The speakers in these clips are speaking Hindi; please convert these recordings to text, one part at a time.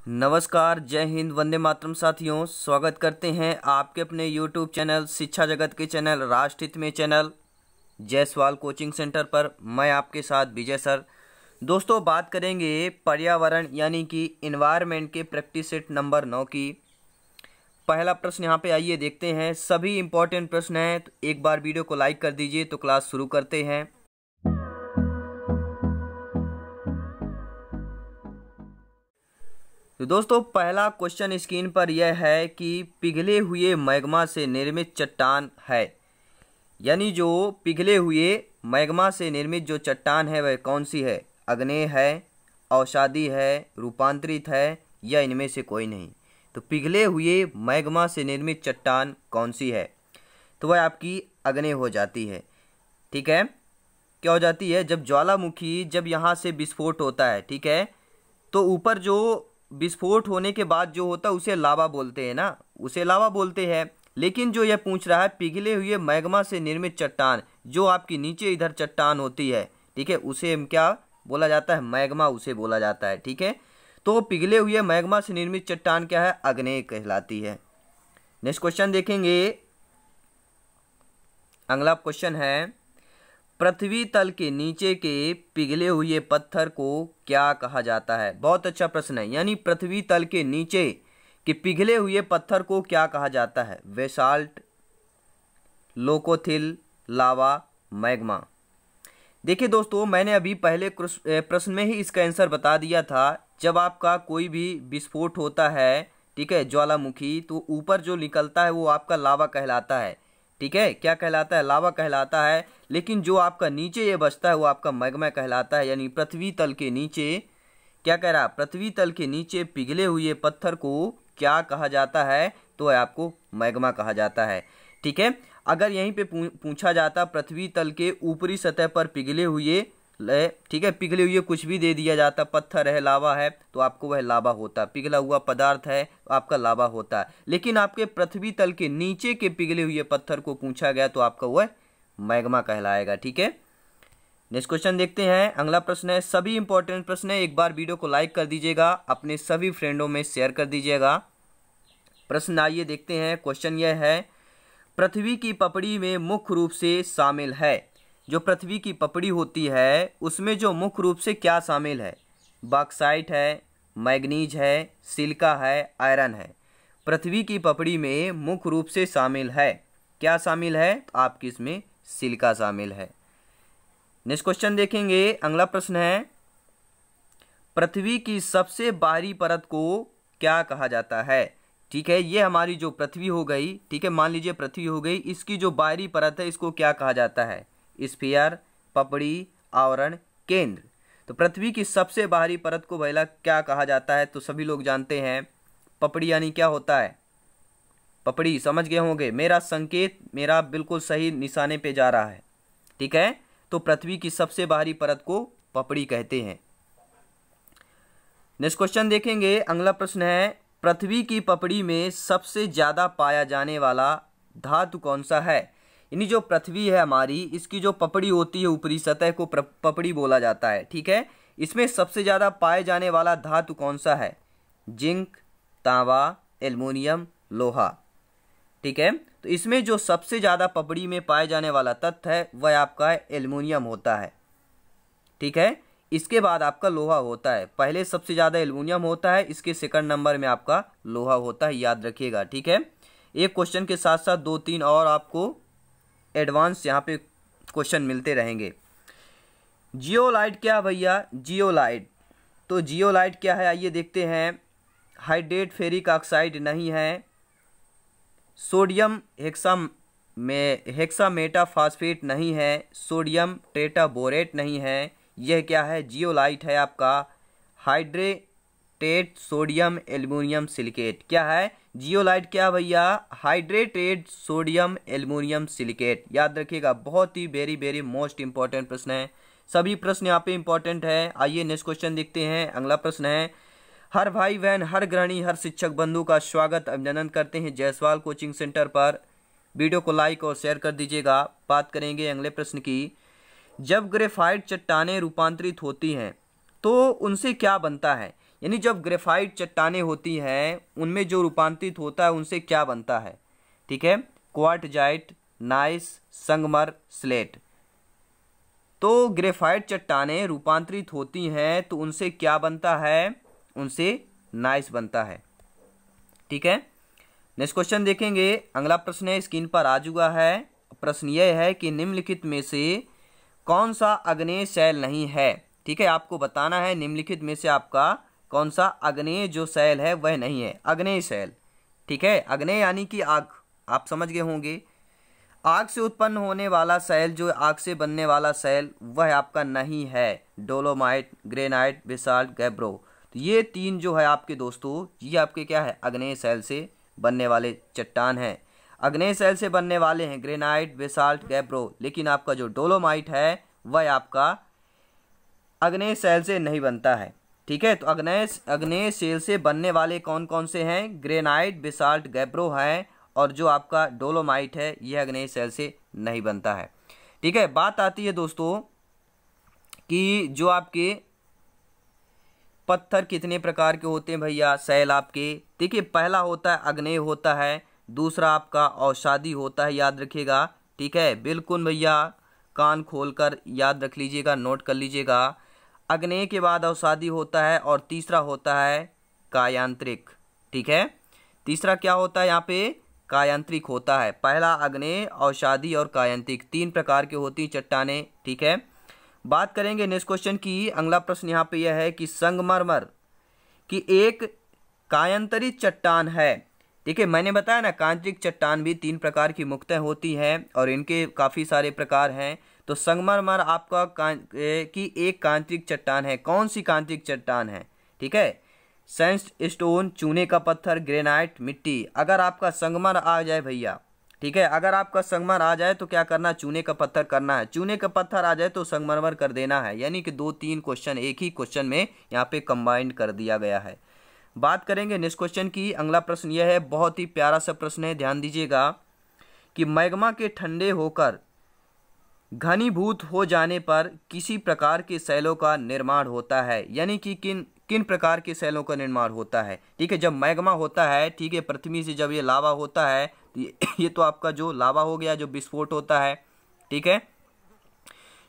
नमस्कार, जय हिंद, वंदे मातरम। साथियों, स्वागत करते हैं आपके अपने YouTube चैनल शिक्षा जगत के चैनल राष्ट्रहित में चैनल जायसवाल कोचिंग सेंटर पर। मैं आपके साथ विजय सर। दोस्तों, बात करेंगे पर्यावरण यानी कि इन्वायरमेंट के प्रैक्टिस सेट नंबर 9 की। पहला प्रश्न यहाँ पे आइए देखते हैं। सभी इंपॉर्टेंट प्रश्न हैं, तो एक बार वीडियो को लाइक कर दीजिए। तो क्लास शुरू करते हैं। तो दोस्तों, पहला क्वेश्चन स्क्रीन पर यह है कि पिघले हुए मैग्मा से निर्मित चट्टान है, यानी जो पिघले हुए मैग्मा से निर्मित जो चट्टान है वह कौन सी है? आग्नेय है, अवसादी है, रूपांतरित है या इनमें से कोई नहीं। तो पिघले हुए मैग्मा से निर्मित चट्टान कौन सी है? तो वह आपकी आग्नेय हो जाती है। ठीक है, क्या हो जाती है? जब ज्वालामुखी जब यहाँ से विस्फोट होता है, ठीक है, तो ऊपर जो विस्फोट होने के बाद जो होता है उसे लावा बोलते हैं ना, उसे लावा बोलते हैं। लेकिन जो यह पूछ रहा है पिघले हुए मैग्मा से निर्मित चट्टान, जो आपकी नीचे इधर चट्टान होती है, ठीक है, उसे क्या बोला जाता है? मैग्मा उसे बोला जाता है। ठीक है, तो पिघले हुए मैग्मा से निर्मित चट्टान क्या है? आग्नेय कहलाती है। नेक्स्ट क्वेश्चन देखेंगे। अगला क्वेश्चन है, पृथ्वी तल के नीचे के पिघले हुए पत्थर को क्या कहा जाता है? बहुत अच्छा प्रश्न है। यानी पृथ्वी तल के नीचे के पिघले हुए पत्थर को क्या कहा जाता है? बेसाल्ट, लोकोथिल, लावा, मैग्मा। देखिए दोस्तों, मैंने अभी पहले प्रश्न में ही इसका आंसर बता दिया था। जब आपका कोई भी विस्फोट होता है, ठीक है, ज्वालामुखी, तो ऊपर जो निकलता है वो आपका लावा कहलाता है। ठीक है, क्या कहलाता है? लावा कहलाता है। लेकिन जो आपका नीचे ये बचता है वो आपका मैग्मा कहलाता है। यानी पृथ्वी तल के नीचे क्या कह रहा? पृथ्वी तल के नीचे पिघले हुए पत्थर को क्या कहा जाता है? तो आपको मैग्मा कहा जाता है। ठीक है, अगर यहीं पे पूछा जाता पृथ्वी तल के ऊपरी सतह पर पिघले हुए, ठीक है, पिघले हुए कुछ भी दे दिया जाता, पत्थर है, लावा है, तो आपको वह लावा होता। पिघला हुआ पदार्थ है तो आपका लावा होता है। लेकिन आपके पृथ्वी तल के नीचे के पिघले हुए पत्थर को पूछा गया तो आपका वह मैग्मा कहलाएगा। ठीक है, नेक्स्ट क्वेश्चन देखते हैं। अगला प्रश्न है, सभी इंपॉर्टेंट प्रश्न है, एक बार वीडियो को लाइक कर दीजिएगा, अपने सभी फ्रेंडों में शेयर कर दीजिएगा। प्रश्न आइए देखते हैं। क्वेश्चन यह है, पृथ्वी की पपड़ी में मुख्य रूप से शामिल है। जो पृथ्वी की पपड़ी होती है उसमें जो मुख्य रूप से क्या शामिल है? बॉक्साइट है, मैग्नीज है, सिलिका है, आयरन है। पृथ्वी की पपड़ी में मुख्य रूप से शामिल है, क्या शामिल है? तो आपकी इसमें सिलिका शामिल है। नेक्स्ट क्वेश्चन देखेंगे। अगला प्रश्न है, पृथ्वी की सबसे बाहरी परत को क्या कहा जाता है? ठीक है, ये हमारी जो पृथ्वी हो गई, ठीक है, मान लीजिए पृथ्वी हो गई, इसकी जो बाहरी परत है इसको क्या कहा जाता है? स्फीयर, पपड़ी, आवरण, केंद्र। तो पृथ्वी की सबसे बाहरी परत को भैया क्या कहा जाता है? तो सभी लोग जानते हैं पपड़ी यानी क्या होता है? पपड़ी समझ गए होंगे। मेरा संकेत मेरा बिल्कुल सही निशाने पे जा रहा है। ठीक है, तो पृथ्वी की सबसे बाहरी परत को पपड़ी कहते हैं। नेक्स्ट क्वेश्चन देखेंगे। अगला प्रश्न है, पृथ्वी की पपड़ी में सबसे ज्यादा पाया जाने वाला धातु कौन सा है? यानी जो पृथ्वी है हमारी, इसकी जो पपड़ी होती है ऊपरी सतह को पपड़ी बोला जाता है। ठीक है, इसमें सबसे ज्यादा पाए जाने वाला धातु कौन सा है? जिंक, तांबा, एल्युमिनियम, लोहा। ठीक है, तो इसमें जो सबसे ज्यादा पपड़ी में पाए जाने वाला तत्व है वह आपका एल्युमिनियम होता है। ठीक है, इसके बाद आपका लोहा होता है। पहले सबसे ज्यादा एल्युमिनियम होता है, इसके सेकंड नंबर में आपका लोहा होता है, याद रखिएगा। ठीक है, एक क्वेश्चन के साथ साथ 2-3 और आपको एडवांस यहाँ पे क्वेश्चन मिलते रहेंगे। जियोलाइट क्या भैया? जियोलाइट, तो जियोलाइट क्या है आइए देखते हैं। हाइड्रेट फेरिक ऑक्साइड नहीं है, सोडियम हेक्सामेटाफॉस्फेट नहीं है, सोडियम टेट्राबोरेट नहीं है। यह क्या है? जियोलाइट है आपका हाइड्रेटेड सोडियम एल्युमिनियम सिलिकेट। क्या है? जियोलाइट क्या भैया? Hydrated sodium aluminium silicate. याद रखिएगा, बहुत ही वेरी वेरी मोस्ट इंपॉर्टेंट प्रश्न है। सभी प्रश्न यहाँ पे इंपॉर्टेंट है। आइए नेक्स्ट क्वेश्चन देखते हैं। अगला प्रश्न है, हर भाई बहन, हर गृहिणी, हर शिक्षक बंधु का स्वागत अभिनंदन करते हैं जायसवाल कोचिंग सेंटर पर। वीडियो को लाइक और शेयर कर दीजिएगा। बात करेंगे अगले प्रश्न की। जब ग्रेफाइट चट्टानें रूपांतरित होती हैं तो उनसे क्या बनता है? यानी जब ग्रेफाइट चट्टानें होती हैं उनमें जो रूपांतरित होता है उनसे क्या बनता है, ठीक है, क्वार्टजाइट, नाइस, संगमर, स्लेट। तो ग्रेफाइट चट्टानें रूपांतरित होती हैं तो उनसे क्या बनता है, उनसे नाइस बनता है, ठीक है। नेक्स्ट क्वेश्चन देखेंगे, अगला प्रश्न है, स्क्रीन पर आ चुका है। प्रश्न यह है कि निम्नलिखित में से कौन सा आग्नेय शैल नहीं है, ठीक है, आपको बताना है निम्नलिखित में से आपका कौन सा आग्नेय जो शैल है वह नहीं है, आग्नेय शैल, ठीक है। आग्नेय यानी कि आग, आप समझ गए होंगे, आग से उत्पन्न होने वाला शैल, जो आग से बनने वाला शैल वह आपका नहीं है, डोलोमाइट, ग्रेनाइट, बेसाल्ट, गैब्रो। तो ये तीन जो है आपके दोस्तों, ये आपके क्या है, आग्नेय शैल से बनने वाले चट्टान हैं। आग्नेय शैल से बनने वाले हैं ग्रेनाइट, बेसाल्ट, गैब्रो, लेकिन आपका जो डोलोमाइट है वह आपका आग्नेय शैल से नहीं बनता है, ठीक है। तो आग्नेय शैल से बनने वाले कौन कौन से हैं, ग्रेनाइट, बेसाल्ट, गैब्रो हैं, और जो आपका डोलोमाइट है यह आग्नेय शैल से नहीं बनता है, ठीक है। बात आती है दोस्तों कि जो आपके पत्थर कितने प्रकार के होते हैं भैया, शैल आपके, देखिए, पहला होता है आग्नेय होता है, दूसरा आपका औषधि होता है, याद रखिएगा, ठीक है, बिल्कुल भैया कान खोलकर याद रख लीजिएगा, नोट कर लीजिएगा। आग्नेय के बाद औषधि होता है और तीसरा होता है कायांत्रिक, ठीक है। तीसरा क्या होता है यहाँ पे, कायांत्रिक होता है। पहला आग्नेय, औषधि और कायांत्रिक, तीन प्रकार के होती चट्टानें, ठीक है। बात करेंगे नेक्स्ट क्वेश्चन की। अगला प्रश्न यहाँ पे यह है कि संगमरमर की एक कायांतरित चट्टान है, ठीक है। मैंने बताया ना, कायांत्रिक चट्टान भी तीन प्रकार की मुख्यतः होती हैं और इनके काफ़ी सारे प्रकार हैं। तो संगमरमर आपका की एक कायांत्रिक चट्टान है, कौन सी कायांत्रिक चट्टान है, ठीक है, सैंडस्टोन, चूने का पत्थर, ग्रेनाइट, मिट्टी। अगर आपका संगमर आ जाए भैया, ठीक है, अगर आपका संगमर आ जाए तो क्या करना, चूने का पत्थर करना है, चूने का पत्थर आ जाए तो संगमरमर कर देना है, यानी कि 2-3 क्वेश्चन एक ही क्वेश्चन में यहाँ पे कंबाइंड कर दिया गया है। बात करेंगे नेक्स्ट क्वेश्चन की। अगला प्रश्न यह है, बहुत ही प्यारा सा प्रश्न है, ध्यान दीजिएगा कि मैग्मा के ठंडे होकर घनीभूत हो जाने पर किसी प्रकार के शैलों का निर्माण होता है, यानी कि किन प्रकार के शैलों का निर्माण होता है, ठीक है। जब मैग्मा होता है, ठीक है, पृथ्वी से जब ये लावा होता है, ये तो आपका जो लावा हो गया, जो विस्फोट होता है, ठीक है,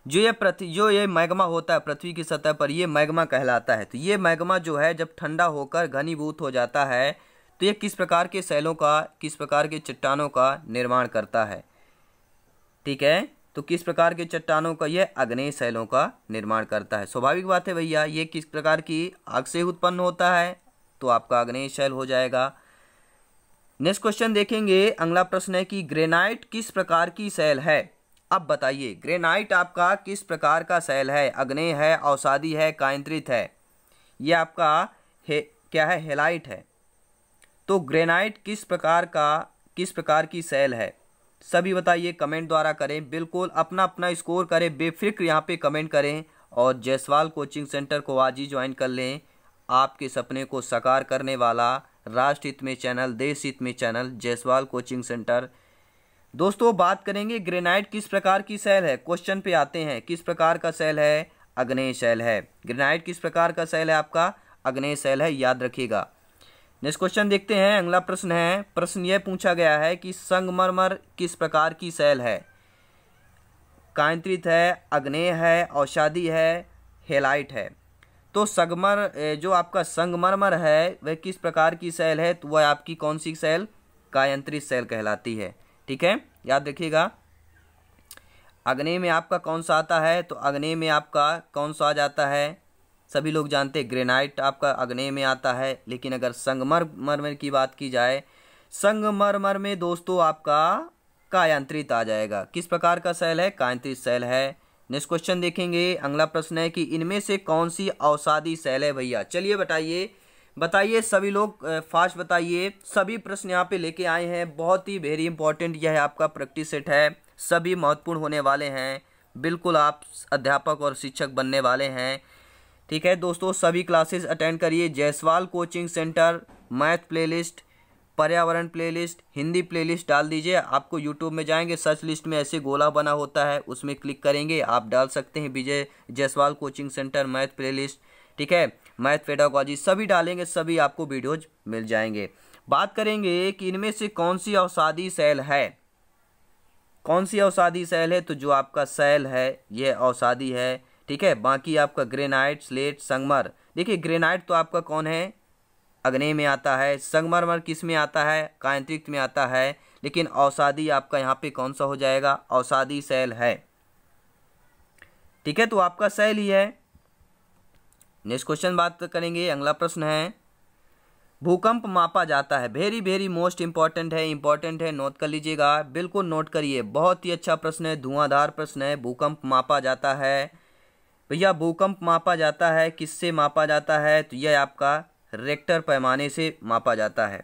जो ये मैग्मा होता है पृथ्वी की सतह पर, ये मैग्मा कहलाता है। तो ये मैग्मा जो है जब ठंडा होकर घनीभूत हो जाता है तो ये किस प्रकार के शैलों का, किस प्रकार के चट्टानों का निर्माण करता है, ठीक है। तो किस प्रकार के चट्टानों का, ये आग्नेय शैलों का निर्माण करता है। स्वाभाविक बात है भैया, ये किस प्रकार की आग से उत्पन्न होता है तो आपका आग्नेय शैल हो जाएगा। नेक्स्ट क्वेश्चन देखेंगे। अगला प्रश्न है कि ग्रेनाइट किस प्रकार की शैल है। अब बताइए, ग्रेनाइट आपका किस प्रकार का शैल है, आग्नेय है, औषधि है, कायांत्रित है, ये आपका क्या है, हेलाइट है। तो ग्रेनाइट किस प्रकार की शैल है, सभी बताइए, कमेंट द्वारा करें, बिल्कुल अपना अपना स्कोर करें, बेफिक्र यहाँ पे कमेंट करें, और जायसवाल कोचिंग सेंटर को आज ही ज्वाइन कर लें। आपके सपने को साकार करने वाला राष्ट्र हित में चैनल, देश हित में चैनल, जायसवाल कोचिंग सेंटर। दोस्तों, बात करेंगे ग्रेनाइट किस प्रकार की शैल है। क्वेश्चन पे आते हैं, किस प्रकार का शैल है, आग्नेय शैल है। ग्रेनाइट किस प्रकार का शैल है, आपका आग्नेय शैल है, याद रखिएगा। नेक्स्ट क्वेश्चन देखते हैं। अगला प्रश्न है, प्रश्न यह पूछा गया है कि संगमरमर किस प्रकार की शैल है, कायांत्रित है, आग्नेय है, औषधि है, हेलाइट है। तो जो आपका संगमरमर है वह किस प्रकार की शैल है, तो वह आपकी कौन सी शैल, कायांत्रित शैल कहलाती है, ठीक है, याद रखिएगा। आग्नेय में आपका कौन सा आता है, तो आग्नेय में आपका कौन सा आ जाता है, सभी लोग जानते हैं ग्रेनाइट आपका आग्नेय में आता है। लेकिन अगर संगमरमर की बात की जाए, संगमरमर में दोस्तों आपका कायांत्रित आ जाएगा। किस प्रकार का शैल है, कायांत्रित शैल है। नेक्स्ट क्वेश्चन देखेंगे। अगला प्रश्न है कि इनमें से कौन सी औषधि शैल है भैया, चलिए बताइए सभी लोग, फास्ट बताइए। सभी प्रश्न यहाँ पे लेके आए हैं, बहुत ही वेरी इंपॉर्टेंट यह आपका प्रैक्टिस सेट है, सभी महत्वपूर्ण होने वाले हैं, बिल्कुल आप अध्यापक और शिक्षक बनने वाले हैं, ठीक है दोस्तों। सभी क्लासेस अटेंड करिए। Jaiswal coaching centre, math playlist, पर्यावरण प्लेलिस्ट, हिंदी प्लेलिस्ट डाल दीजिए। आपको यूट्यूब में जाएंगे, सर्च लिस्ट में ऐसे गोला बना होता है, उसमें क्लिक करेंगे, आप डाल सकते हैं Vijay Jaiswal coaching centre math playlist, ठीक है। मैथ पेडागोजी सभी डालेंगे, सभी आपको वीडियोज मिल जाएंगे। बात करेंगे कि इनमें से कौन सी अवसादी सेल है, कौन सी अवसादी सेल है, तो जो आपका सेल है यह अवसादी है, ठीक है। बाकी आपका ग्रेनाइट, स्लेट, संगमर, देखिए ग्रेनाइट तो आपका कौन है, अग्नेय में आता है, संगमरमर किस में आता है, कांतरिक में आता है, लेकिन अवसादी आपका यहाँ पे कौन सा हो जाएगा, अवसादी सेल है, ठीक है, तो आपका सेल ही है। नेक्स्ट क्वेश्चन बात करेंगे, अगला प्रश्न है, भूकंप मापा जाता है, वेरी वेरी मोस्ट इंपॉर्टेंट है, नोट कर लीजिएगा, बिल्कुल नोट करिए, बहुत ही अच्छा प्रश्न है, धुआंधार प्रश्न है। भूकंप मापा जाता है भैया, भूकंप मापा जाता है, किससे मापा जाता है, तो यह आपका रेक्टर पैमाने से मापा जाता है,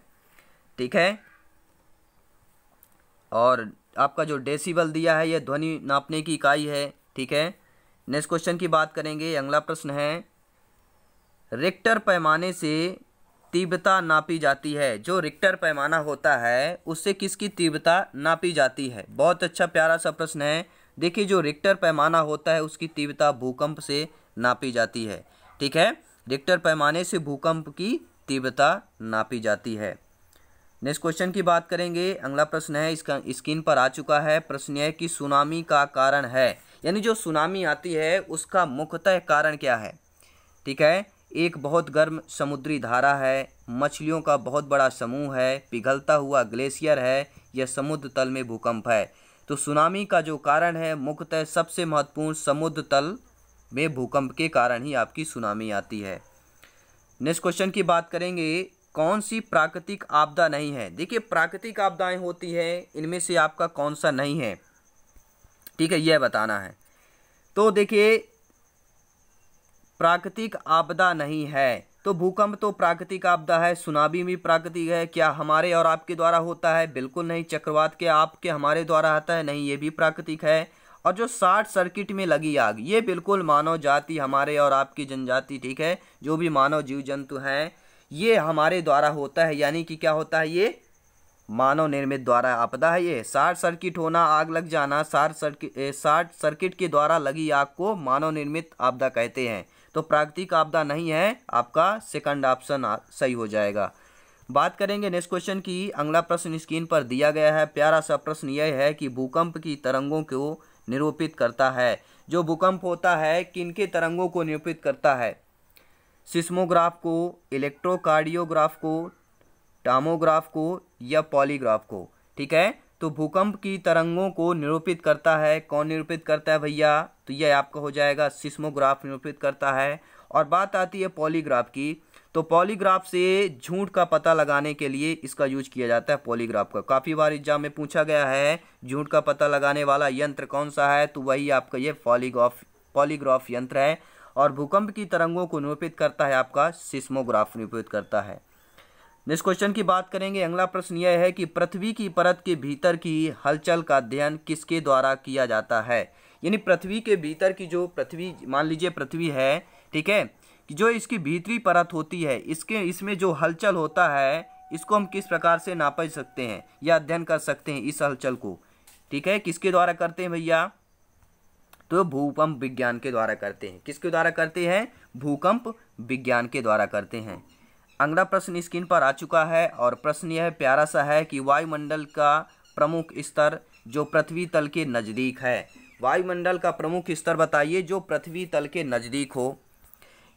ठीक है। और आपका जो डेसिबल दिया है यह ध्वनि नापने की इकाई है, ठीक है। नेक्स्ट क्वेश्चन की बात करेंगे, अगला प्रश्न है, रिक्टर पैमाने से तीव्रता नापी जाती है, जो रिक्टर पैमाना होता है उससे किसकी तीव्रता नापी जाती है, बहुत अच्छा प्यारा सा प्रश्न है। देखिए जो रिक्टर पैमाना होता है उसकी तीव्रता भूकंप से नापी जाती है, ठीक है, रिक्टर पैमाने से भूकंप की तीव्रता नापी जाती है। नेक्स्ट क्वेश्चन की बात करेंगे, अगला प्रश्न है, इसका स्क्रीन पर आ चुका है, प्रश्न है कि सुनामी का कारण है, यानी जो सुनामी आती है उसका मुख्यतः कारण क्या है, ठीक है। एक बहुत गर्म समुद्री धारा है, मछलियों का बहुत बड़ा समूह है, पिघलता हुआ ग्लेशियर है, यह समुद्र तल में भूकंप है। तो सुनामी का जो कारण है मुख्यतः सबसे महत्वपूर्ण समुद्र तल में भूकंप के कारण ही आपकी सुनामी आती है। नेक्स्ट क्वेश्चन की बात करेंगे, कौन सी प्राकृतिक आपदा नहीं है। देखिए प्राकृतिक आपदाएं होती है, इनमें से आपका कौन सा नहीं है, ठीक है, यह बताना है। तो देखिए प्राकृतिक आपदा नहीं है, तो भूकंप तो प्राकृतिक आपदा है, सुनामी भी प्राकृतिक है। क्या हमारे और आपके द्वारा होता है, बिल्कुल नहीं। चक्रवात के आपके हमारे द्वारा आता है, नहीं, ये भी प्राकृतिक है। और जो शॉर्ट सर्किट में लगी आग, ये बिल्कुल मानव जाति, हमारे और आपकी जनजाति, ठीक है, जो भी मानव जीव जंतु हैं ये हमारे द्वारा होता है, यानी कि क्या होता है, ये मानव निर्मित द्वारा आपदा है। ये शॉर्ट सर्किट होना, आग लग जाना, शॉर्ट सर्किट के द्वारा लगी आग को मानव निर्मित आपदा कहते हैं। तो प्राकृतिक आपदा नहीं है, आपका सेकंड ऑप्शन सही हो जाएगा। बात करेंगे नेक्स्ट क्वेश्चन की, अगला प्रश्न स्क्रीन पर दिया गया है, प्यारा सा प्रश्न यह है कि भूकंप की तरंगों को निरूपित करता है। जो भूकंप होता है किनके तरंगों को निरूपित करता है, सिस्मोग्राफ को, इलेक्ट्रोकार्डियोग्राफ को, टॉमोग्राफ को या पॉलीग्राफ को, ठीक है। तो भूकंप की तरंगों को निरूपित करता है, कौन निरूपित करता है भैया, तो यह आपका हो जाएगा सिस्मोग्राफ निरूपित करता है। और बात आती है पॉलीग्राफ की, तो पॉलीग्राफ से झूठ का पता लगाने के लिए इसका यूज किया जाता है, पॉलीग्राफ का। काफ़ी बार एग्जाम में पूछा गया है झूठ का पता लगाने वाला यंत्र कौन सा है, तो वही आपका ये पॉलीग्राफ यंत्र है। और भूकंप की तरंगों को निरूपित करता है आपका सिस्मोग्राफ निरूपित करता है। नेक्स्ट क्वेश्चन की बात करेंगे, अगला प्रश्न यह है कि पृथ्वी की परत के भीतर की हलचल का अध्ययन किसके द्वारा किया जाता है। यानी पृथ्वी के भीतर की जो पृथ्वी, मान लीजिए पृथ्वी है, ठीक है, कि जो इसकी भीतरी परत होती है, इसमें जो हलचल होता है इसको हम किस प्रकार से नाप सकते हैं या अध्ययन कर सकते हैं इस हलचल को, ठीक है, किसके द्वारा करते हैं भैया, तो भूकंप विज्ञान के द्वारा करते हैं। किसके द्वारा करते हैं, भूकंप विज्ञान के द्वारा करते हैं। अगला प्रश्न स्क्रीन पर आ चुका है और प्रश्न यह प्यारा सा है कि वायुमंडल का प्रमुख स्तर जो पृथ्वी तल के नज़दीक है। वायुमंडल का प्रमुख स्तर बताइए जो पृथ्वी तल के नज़दीक हो।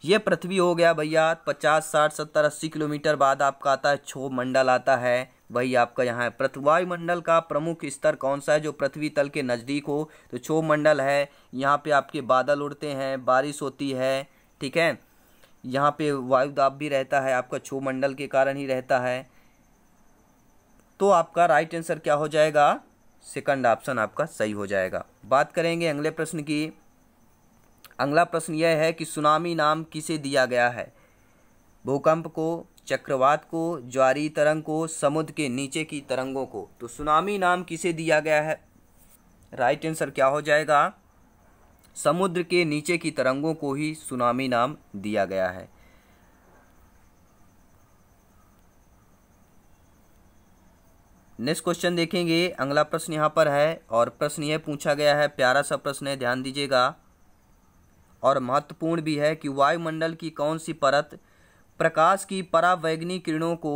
ये पृथ्वी हो गया भैया, 50, 60, 70, 80 किलोमीटर बाद आपका आता है क्षोभ मंडल आता है, वही आपका यहाँ है। वायुमंडल का प्रमुख स्तर कौन सा है जो पृथ्वी तल के नज़दीक हो, तो क्षोभ मंडल है। यहाँ पे आपके बादल उड़ते हैं, बारिश होती है, ठीक है, यहाँ पे वायु दाब भी रहता है, आपका क्षोभ मंडल के कारण ही रहता है। तो आपका राइट आंसर क्या हो जाएगा, सेकंड ऑप्शन आपका सही हो जाएगा। बात करेंगे अगले प्रश्न की। अगला प्रश्न यह है कि सुनामी नाम किसे दिया गया है, भूकंप को, चक्रवात को, ज्वारीय तरंग को, समुद्र के नीचे की तरंगों को। तो सुनामी नाम किसे दिया गया है, राइट आंसर क्या हो जाएगा, समुद्र के नीचे की तरंगों को ही सुनामी नाम दिया गया है। नेक्स्ट क्वेश्चन देखेंगे, अगला प्रश्न यहाँ पर है और प्रश्न यह पूछा गया है, प्यारा सा प्रश्न है, ध्यान दीजिएगा। और महत्वपूर्ण भी है कि वायुमंडल की कौन सी परत प्रकाश की परावैगनी किरणों को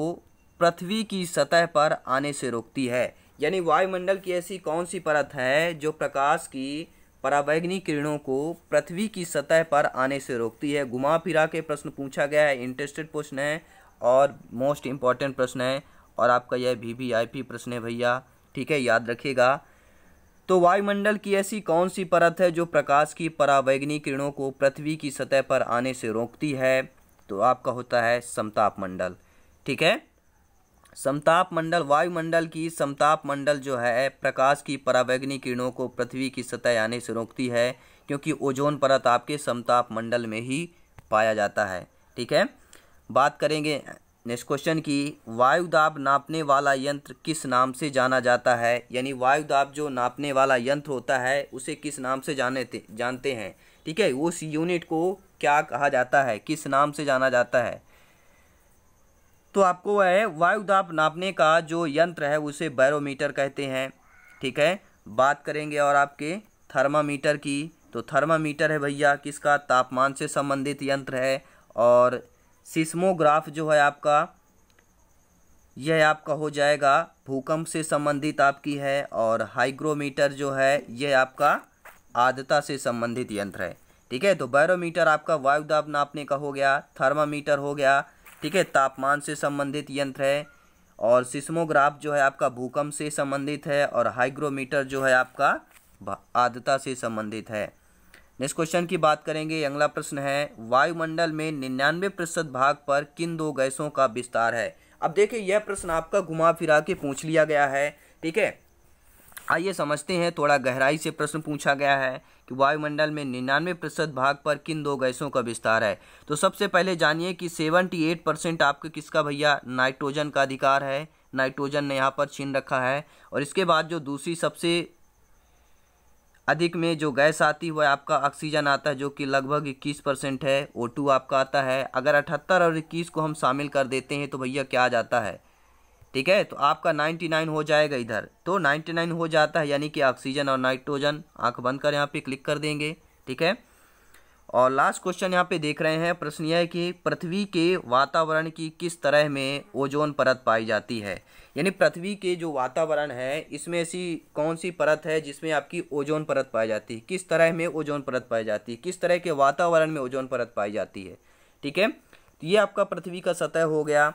पृथ्वी की सतह पर आने से रोकती है। यानी वायुमंडल की ऐसी कौन सी परत है जो प्रकाश की परावैगनी किरणों को पृथ्वी की सतह पर आने से रोकती है। घुमा फिरा के प्रश्न पूछा गया है, इंटरेस्टेड प्रश्न है और मोस्ट इम्पॉर्टेंट प्रश्न है, और आपका यह वीवीआईपी प्रश्न है भैया, ठीक है, याद रखिएगा। तो वायुमंडल की ऐसी कौन सी परत है जो प्रकाश की परावैगनी किरणों को पृथ्वी की सतह पर आने से रोकती है? तो आपका होता है समताप मंडल, ठीक है। समताप मंडल, वायुमंडल की समताप मंडल जो है प्रकाश की परावैगनी किरणों को पृथ्वी की सतह आने से रोकती है, क्योंकि ओजोन परत आपके समताप मंडल में ही पाया जाता है, ठीक है। बात करेंगे नेक्स्ट क्वेश्चन की, वायुदाब नापने वाला यंत्र किस नाम से जाना जाता है? यानी वायुदाब जो नापने वाला यंत्र होता है उसे किस नाम से जानते हैं, ठीक है। उस यूनिट को क्या कहा जाता है, किस नाम से जाना जाता है? तो आपको है वायुदाब नापने का जो यंत्र है उसे बैरोमीटर कहते हैं, ठीक है। बात करेंगे और आपके थर्मामीटर की, तो थर्मामीटर है भैया किसका, तापमान से संबंधित यंत्र है। और सिस्मोग्राफ जो है आपका, यह आपका हो जाएगा भूकंप से संबंधित आपकी है। और हाइग्रोमीटर जो है यह आपका आर्द्रता से संबंधित यंत्र है, ठीक है। तो बैरोमीटर आपका वायुदाब नापने का हो गया, थर्मामीटर हो गया, ठीक है, तापमान से संबंधित यंत्र है। और सिस्मोग्राफ जो है आपका भूकंप से संबंधित है। और हाइग्रोमीटर जो है आपका आर्द्रता से संबंधित है। नेक्स्ट क्वेश्चन की बात करेंगे, अगला प्रश्न है, वायुमंडल में 99% भाग पर किन दो गैसों का विस्तार है? अब देखिए यह प्रश्न आपका घुमा फिरा के पूछ लिया गया है, ठीक है। आइए समझते हैं, थोड़ा गहराई से प्रश्न पूछा गया है कि वायुमंडल में 99% भाग पर किन दो गैसों का विस्तार है। तो सबसे पहले जानिए कि 78% आपके किसका भैया, नाइट्रोजन का अधिकार है। नाइट्रोजन ने यहाँ पर छीन रखा है। और इसके बाद जो दूसरी सबसे अधिक में जो गैस आती है वह आपका ऑक्सीजन आता है, जो कि लगभग 21% है। O2 आपका आता है। अगर 78 और 21 को हम शामिल कर देते हैं तो भैया क्या आ जाता है, ठीक है। तो आपका 99 हो जाएगा इधर, तो 99 हो जाता है, यानी कि ऑक्सीजन और नाइट्रोजन। आंख बंद कर यहाँ पे क्लिक कर देंगे, ठीक है। और लास्ट क्वेश्चन यहाँ पे देख रहे हैं, प्रश्न यह है कि पृथ्वी के वातावरण की किस तरह में ओजोन परत पाई जाती है? यानी पृथ्वी के जो वातावरण है इसमें ऐसी कौन सी परत है जिसमें आपकी ओजोन परत पाई जाती है? किस तरह में ओजोन परत पाई जाती है, किस तरह के वातावरण में ओजोन परत पाई जाती है, ठीक है। तो ये आपका पृथ्वी का सतह हो गया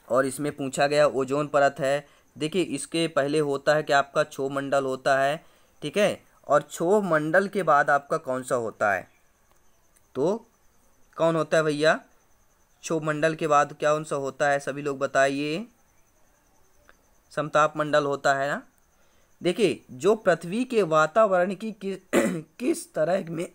और इसमें पूछा गया ओजोन परत है। देखिए इसके पहले होता है कि आपका क्षोभ मंडल होता है, ठीक है। और क्षोभ मंडल के बाद आपका कौन सा होता है? तो कौन होता है भैया? क्षोभ मंडल के बाद क्या कौन सा होता है, सभी लोग बताइए। समताप मंडल होता है ना। देखिए जो पृथ्वी के वातावरण की किस तरह में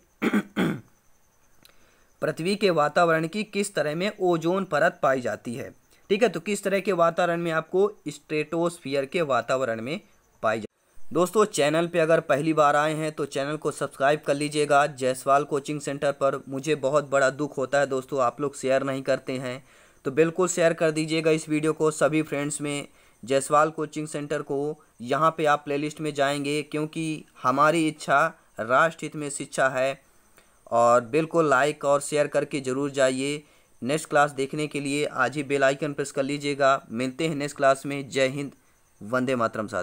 पृथ्वी के वातावरण की किस तरह में ओजोन परत पाई जाती है, ठीक है। तो किस तरह के वातावरण में? आपको स्ट्रेटोस्फीयर के वातावरण में पाई जाती है। दोस्तों चैनल पे अगर पहली बार आए हैं तो चैनल को सब्सक्राइब कर लीजिएगा जायसवाल कोचिंग सेंटर पर। मुझे बहुत बड़ा दुख होता है दोस्तों, आप लोग शेयर नहीं करते हैं, तो बिल्कुल शेयर कर दीजिएगा इस वीडियो को सभी फ्रेंड्स में। जायसवाल कोचिंग सेंटर को यहाँ पे आप प्लेलिस्ट में जाएंगे, क्योंकि हमारी इच्छा राष्ट्र हित में शिक्षा है। और बिल्कुल लाइक और शेयर करके ज़रूर जाइए। नेक्स्ट क्लास देखने के लिए आज ही बेल आइकन प्रेस कर लीजिएगा। मिलते हैं नेक्स्ट क्लास में। जय हिंद, वंदे मातरम साथ।